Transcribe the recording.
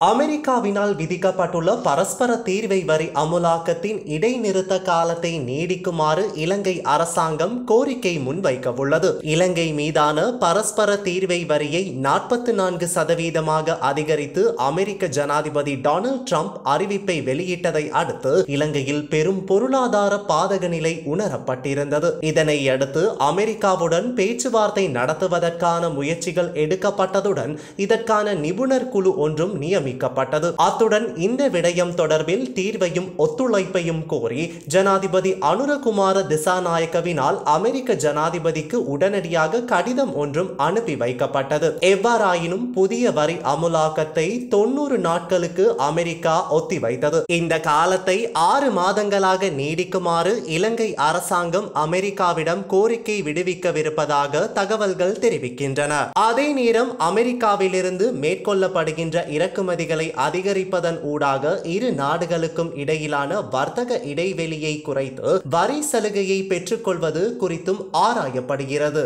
அமெரிக்காவினால் விதிக்கப்பட்டுள்ள பரஸ்பர தீர்வை வரி அமுலாக்கத்தின் இடைநிறுத்த காலத்தை நீடிக்குமாறு இலங்கை அரசாங்கம் கோரிக்கை முன்வைக்கவுள்ளது. இலங்கை மீதான பரஸ்பர தீர்வை வரியை 44% அதிகரித்து அமெரிக்க ஜனாதிபதி டொனால்ட் ட்ரம்ப் அறிவிப்பை வெளியிட்டதை அடுத்து இலங்கையில் பெரும் பொருளாதார பாதக நிலை உணரப்பட்டிருந்தது. இதனையடுத்து அமெரிக்காவுடன் பேச்சுவார்த்தை நடத்துவதற்கான முயற்சிகள் எடுக்கப்பட்டதுடன் இதற்கான நிபுணர் குழு ஒன்றும் நியமிக்கப்பட்டது. அத்துடன் இந்த விடயம் தொடர்பில் தீர்வையும் ஒத்துழைப்பையும் கோரி ஜனாதிபதி அனுரகுமார திசாநாயக்கவினால் அமெரிக்க ஜனாதிபதிக்கு உடனடியாக கடிதம் ஒன்றும் அனுப்பி வைக்கப்பட்டது. எவ்வாறாயினும் புதிய வரி அமுலாக்கத்தை 90 நாட்களுக்கு அமெரிக்கா ஒத்திவைத்தது. இந்த காலத்தை 6 மாதங்களாக நீடிக்குமாறு இலங்கை அரசாங்கம் அமெரிக்காவிடம் கோரிக்கை விடுவிக்கவிருப்பதாக தகவல்கள் தெரிவிக்கின்றன. அதே நேரம் அமெரிக்காவிலிருந்து மேற்கொள்ளப்படுகின்ற இறக்குமதிகளை அதிகரிப்பதன் ஊடாக இரு நாடுகளுக்கும் இடையிலான வர்த்தக இடைவெளியை குறைத்து வரி சலுகையை பெற்றுக்கொள்வது குறித்தும் ஆராயப்படுகிறது.